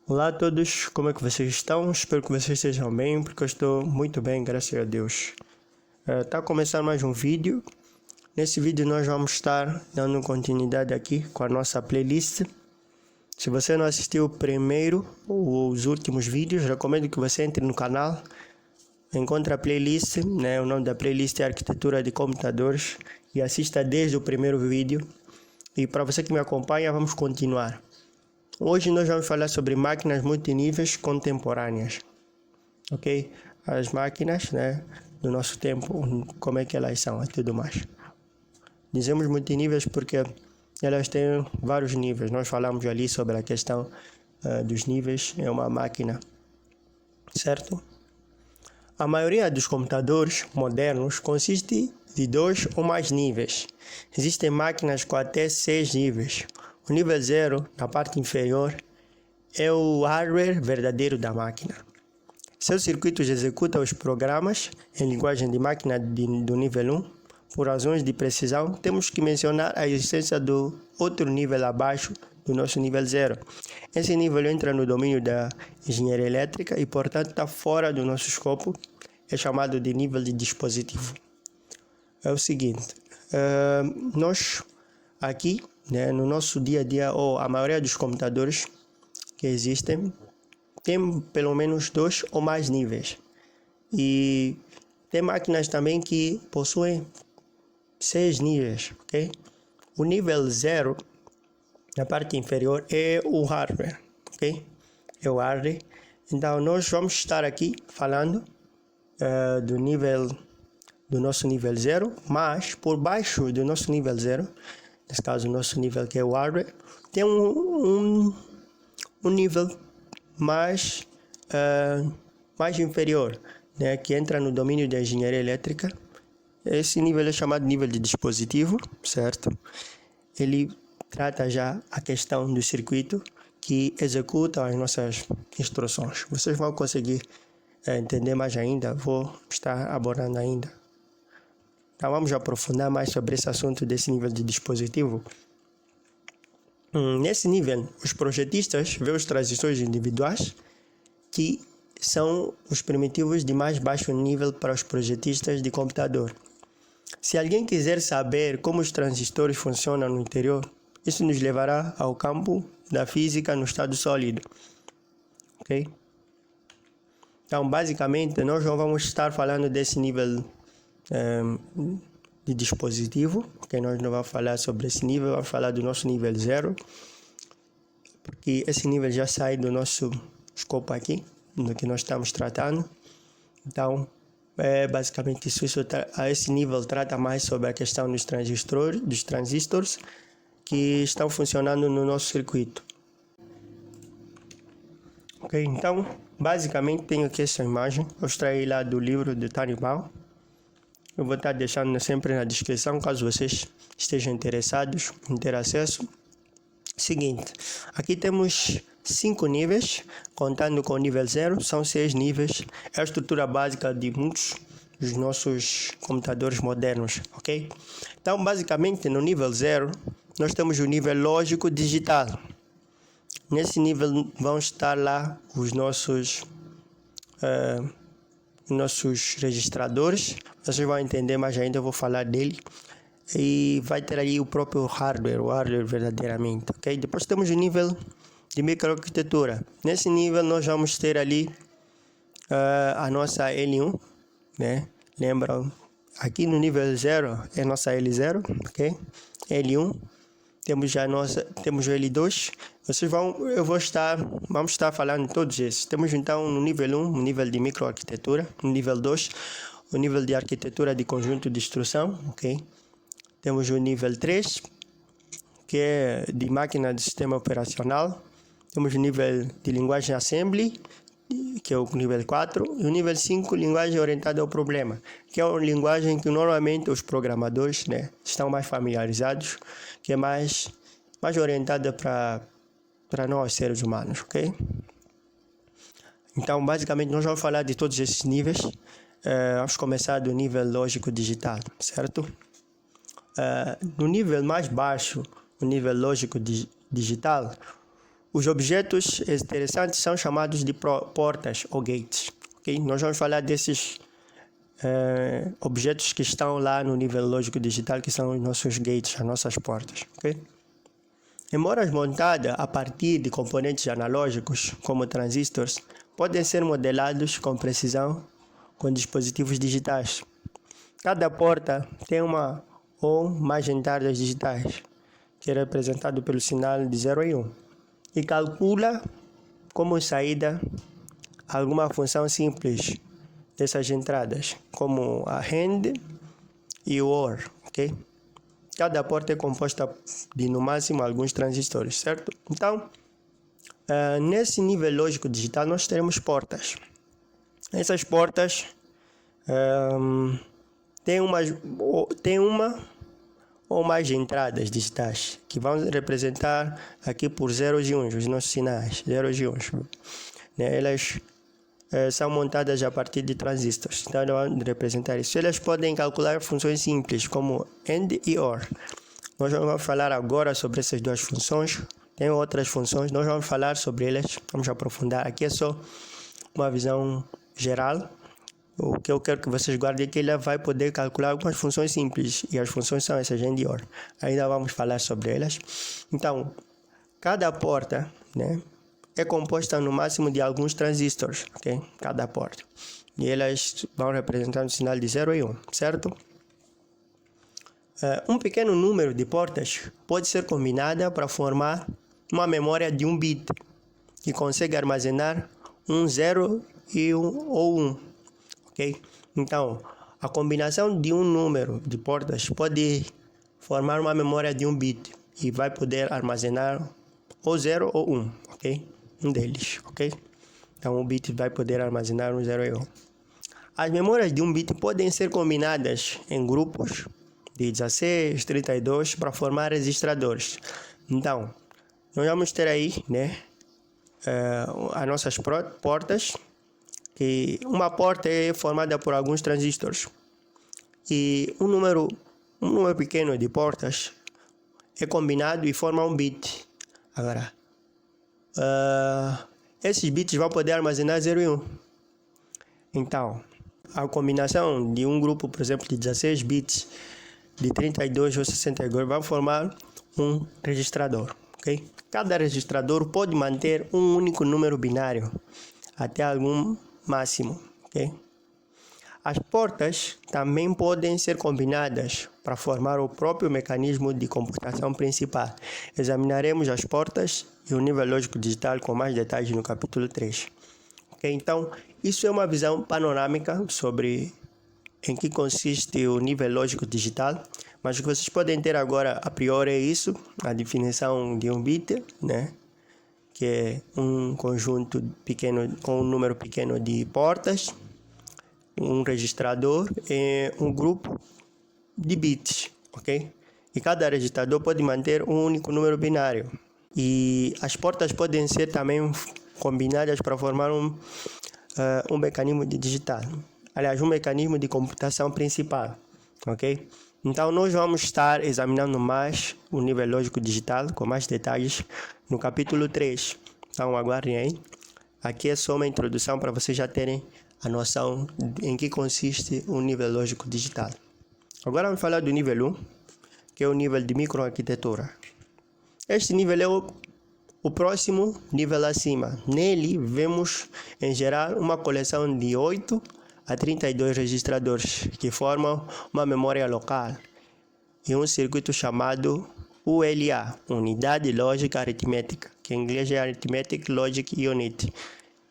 Olá a todos, como é que vocês estão? Espero que vocês estejam bem, porque eu estou muito bem, graças a Deus. Tá a começar mais um vídeo. Nesse vídeo nós vamos estar dando continuidade aqui com a nossa playlist. Se você não assistiu o primeiro ou os últimos vídeos, recomendo que você entre no canal. Encontre a playlist, né? O nome da playlist é Arquitetura de Computadores e assista desde o primeiro vídeo. E para você que me acompanha, vamos continuar. Hoje nós vamos falar sobre máquinas multiníveis contemporâneas, ok? As máquinas, né, do nosso tempo, como é que elas são e tudo mais. Dizemos multiníveis porque elas têm vários níveis. Nós falamos ali sobre a questão dos níveis em uma máquina, certo? A maioria dos computadores modernos consiste de 2 ou mais níveis. Existem máquinas com até 6 níveis. O nível 0, na parte inferior, é o hardware verdadeiro da máquina. Seus circuitos executam os programas em linguagem de máquina do nível 1. Por razões de precisão, temos que mencionar a existência do outro nível abaixo do nosso nível 0. Esse nível entra no domínio da engenharia elétrica e, portanto, está fora do nosso escopo. É chamado de nível de dispositivo. É o seguinte, nós aqui, né, no nosso dia a dia, ou a maioria dos computadores que existem, tem pelo menos 2 ou mais níveis. E tem máquinas também que possuem 6 níveis, ok? O nível 0, na parte inferior, é o hardware, ok? É o hardware. Então, nós vamos estar aqui falando do nosso nível 0, mas por baixo do nosso nível 0, nesse caso o nosso nível que é o hardware, tem um nível mais inferior, né, que entra no domínio da engenharia elétrica. Esse nível é chamado nível de dispositivo, certo? Ele trata já a questão do circuito que executa as nossas instruções. Vocês vão conseguir entender mais ainda, vou estar abordando ainda. Então vamos aprofundar mais sobre esse assunto desse nível de dispositivo. Nesse nível, os projetistas veem os transistores individuais, que são os primitivos de mais baixo nível para os projetistas de computador. Se alguém quiser saber como os transistores funcionam no interior, isso nos levará ao campo da física no estado sólido, ok? Então, basicamente, nós não vamos estar falando desse nível de dispositivo, porque nós não vamos falar sobre esse nível, vamos falar do nosso nível 0, porque esse nível já sai do nosso escopo aqui, do que nós estamos tratando. Então, basicamente isso. Esse nível trata mais sobre a questão dos transistores que estão funcionando no nosso circuito. Ok, então, basicamente tenho aqui essa imagem, eu extraí lá do livro de Tannenbaum. Eu vou estar deixando sempre na descrição, caso vocês estejam interessados em ter acesso. Seguinte, aqui temos 5 níveis, contando com o nível 0, são 6 níveis. É a estrutura básica de muitos dos nossos computadores modernos, ok? Então, basicamente, no nível 0, nós temos o nível lógico digital. Nesse nível vão estar lá os nossos registradores. Vocês vão entender mais ainda, eu vou falar dele. E vai ter ali o próprio hardware, o hardware verdadeiramente, ok? Depois temos o nível de microarquitetura. Nesse nível nós vamos ter ali a nossa L1, né? Lembram? Aqui no nível 0 é a nossa L0, ok? L1. Temos o L2. Vamos estar falando de todos esses. Temos então no nível 1, o nível de microarquitetura, no nível 2, o nível de arquitetura de conjunto de instrução, ok? Temos o nível 3, que é de máquina de sistema operacional. Temos o nível de linguagem assembly, que é o nível 4, e o nível 5, linguagem orientada ao problema, que é uma linguagem que normalmente os programadores, né, estão mais familiarizados, que é mais orientada para nós, seres humanos, ok? Então, basicamente, nós vamos falar de todos esses níveis. Vamos começar do nível lógico digital, certo? No nível mais baixo, o nível lógico digital, Os objetos interessantes são chamados de portas ou gates. Okay? Nós vamos falar desses objetos que estão lá no nível lógico digital, que são os nossos gates, as nossas portas. Okay? Memórias montadas a partir de componentes analógicos, como transistores, podem ser modelados com precisão com dispositivos digitais. Cada porta tem uma ou mais entradas digitais, que é representado pelo sinal de 0 e 1, e calcula como saída alguma função simples dessas entradas, como a AND e o OR, ok? Cada porta é composta de, no máximo, alguns transistores, certo? Então, nesse nível lógico digital, nós teremos portas. Essas portas têm uma ou mais entradas digitais, que vão representar aqui por zeros e uns, os nossos sinais, zeros e uns. Elas são montadas a partir de transistores, então vão representar isso. Elas podem calcular funções simples, como AND e OR. Nós vamos falar agora sobre essas duas funções. Tem outras funções, nós vamos falar sobre elas, vamos aprofundar. Aqui é só uma visão geral. O que eu quero que vocês guardem é que ele vai poder calcular algumas funções simples, e as funções são essas AND e OR. Ainda vamos falar sobre elas. Então, cada porta, é composta no máximo de alguns transistores, ok? Cada porta. E elas vão representar um sinal de 0 e 1, certo? Um pequeno número de portas pode ser combinada para formar uma memória de 1 bit, que consegue armazenar um 0 e ou 1, ok? Então, a combinação de um número de portas pode formar uma memória de 1 bit e vai poder armazenar ou 0 ou 1, ok? Um deles, ok? Então, o bit vai poder armazenar um 0 e 1. As memórias de 1 bit podem ser combinadas em grupos de 16, 32 para formar registradores. Então, nós vamos ter aí, as nossas portas, que uma porta é formada por alguns transistores, e um número pequeno de portas é combinado e forma um bit. Agora, esses bits vão poder armazenar 0 e 1. Então, a combinação de um grupo, por exemplo, de 16 bits, de 32 ou 62, vai formar um registrador, ok? Cada registrador pode manter um único número binário até algum máximo, ok? As portas também podem ser combinadas para formar o próprio mecanismo de computação principal. Examinaremos as portas e o nível lógico digital com mais detalhes no capítulo 3. Okay? Então, isso é uma visão panorâmica sobre em que consiste o nível lógico digital, mas o que vocês podem ter agora a priori é isso, a definição de um bit, que é um conjunto pequeno com um número pequeno de portas, um registrador e um grupo de bits, ok? E cada registrador pode manter um único número binário. E as portas podem ser também combinadas para formar um mecanismo de digital. Aliás, um mecanismo de computação principal, ok? Então, nós vamos estar examinando mais o nível lógico digital, com mais detalhes, no capítulo 3. Então, aguardem aí. Aqui é só uma introdução para vocês já terem a noção em que consiste o nível lógico digital. Agora vamos falar do nível 1, que é o nível de microarquitetura. Este nível é o próximo nível acima. Nele, vemos, em geral, uma coleção de 8 a 32 registradores, que formam uma memória local, e um circuito chamado ULA, Unidade Lógica Aritmética, que em inglês é Arithmetic Logic Unit,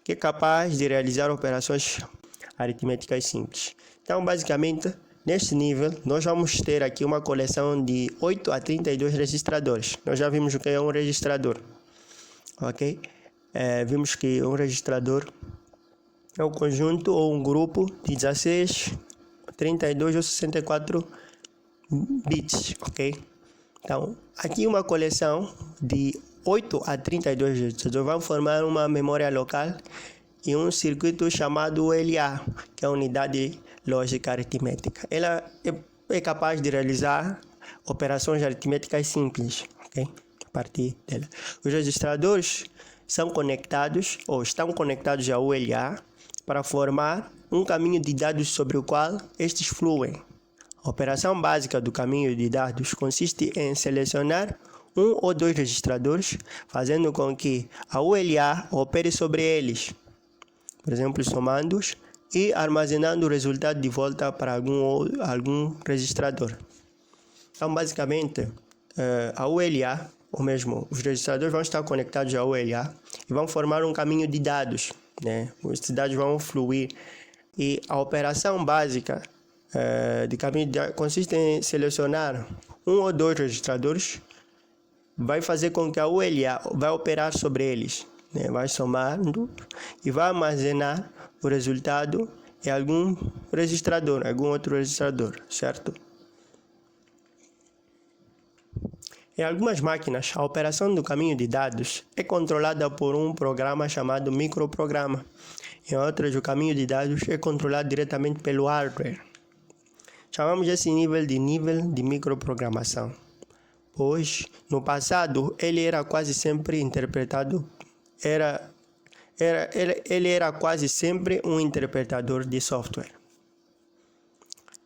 que é capaz de realizar operações aritméticas simples. Então, basicamente, neste nível, nós vamos ter aqui uma coleção de 8 a 32 registradores. Nós já vimos o que é um registrador, ok? Vimos que um registrador é um conjunto ou um grupo de 16, 32 ou 64 bits, ok? Então, aqui uma coleção de 8 a 32 registradores vão formar uma memória local e um circuito chamado ULA, que é a Unidade Lógica Aritmética. Ela é capaz de realizar operações aritméticas simples, ok? A partir dela. Os registradores são conectados ou estão conectados ao ULA para formar um caminho de dados sobre o qual estes fluem. A operação básica do caminho de dados consiste em selecionar um ou dois registradores, fazendo com que a ULA opere sobre eles, por exemplo, somando-os e armazenando o resultado de volta para algum registrador. Então, basicamente, a ULA, ou mesmo os registradores vão estar conectados à ULA e vão formar um caminho de dados, né? Esses dados vão fluir e a operação básica de caminho de dados consiste em selecionar um ou dois registradores, vai fazer com que a ULA vai operar sobre eles, né? Vai somando e vai armazenar o resultado em algum registrador, algum outro registrador, certo? Em algumas máquinas, a operação do caminho de dados é controlada por um programa chamado microprograma. Em outras, o caminho de dados é controlado diretamente pelo hardware. Chamamos esse nível de microprogramação, pois no passado ele era quase sempre interpretado, ele era quase sempre um interpretador de software.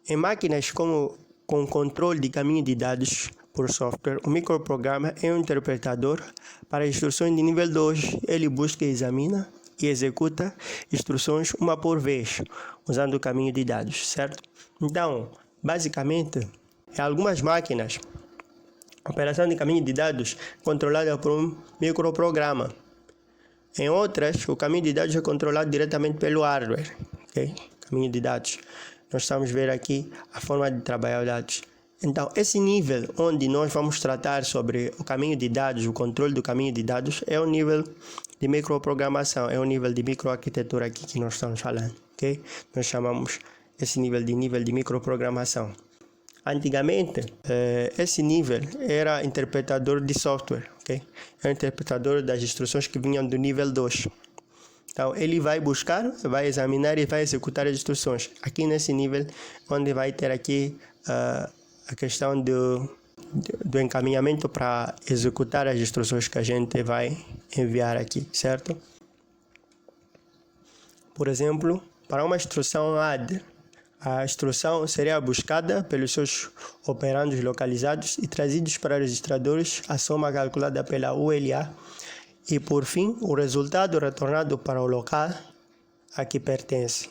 Em máquinas com controle de caminho de dados por software, o microprograma é um interpretador para instruções de nível 2. Ele busca, examina e executa instruções uma por vez, usando o caminho de dados, certo? Então, basicamente, em algumas máquinas, a operação de caminho de dados é controlada por um microprograma. Em outras, o caminho de dados é controlado diretamente pelo hardware, ok? Caminho de dados. Nós estamos a ver aqui a forma de trabalhar dados. Então, esse nível onde nós vamos tratar sobre o caminho de dados, o controle do caminho de dados, é o nível de microprogramação, é o nível de microarquitetura aqui que nós estamos falando, ok? Nós chamamos esse nível de microprogramação. Antigamente, esse nível era interpretador de software, ok? É o interpretador das instruções que vinham do nível 2. Então, ele vai buscar, vai examinar e vai executar as instruções. Aqui nesse nível, onde vai ter aqui a questão do encaminhamento para executar as instruções que a gente vai enviar aqui, certo? Por exemplo, para uma instrução add, a instrução seria buscada pelos seus operandos localizados e trazidos para registradores, a soma calculada pela ULA e, por fim, o resultado retornado para o local a que pertence.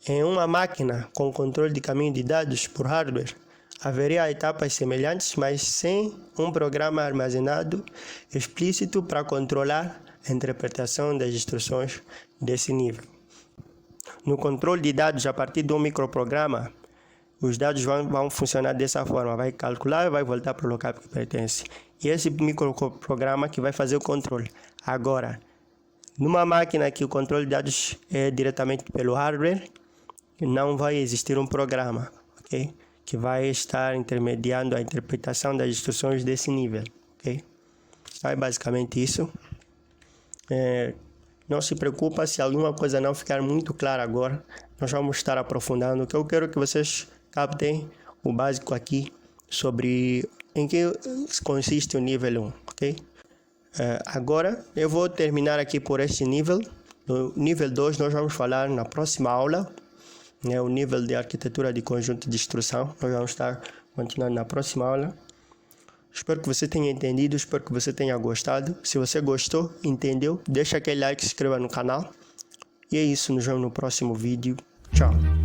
Em uma máquina com controle de caminho de dados por hardware, haveria etapas semelhantes, mas sem um programa armazenado explícito para controlar a interpretação das instruções desse nível. No controle de dados a partir de um microprograma, os dados vão funcionar dessa forma, vai calcular e vai voltar para o local que pertence. E esse microprograma que vai fazer o controle. Agora, numa máquina que o controle de dados é diretamente pelo hardware, não vai existir um programa, ok? Que vai estar intermediando a interpretação das instruções desse nível, ok? Então é basicamente isso. Não se preocupa se alguma coisa não ficar muito clara agora. Nós vamos estar aprofundando. Eu quero que vocês captem o básico aqui sobre em que consiste o nível 1, ok? Agora eu vou terminar aqui por este nível. No nível 2 nós vamos falar na próxima aula, né, o nível de arquitetura de conjunto de instrução. Nós vamos estar continuando na próxima aula. Espero que você tenha entendido, espero que você tenha gostado. Se você gostou, entendeu, deixa aquele like, se inscreva no canal. E é isso, nos vemos no próximo vídeo. Tchau!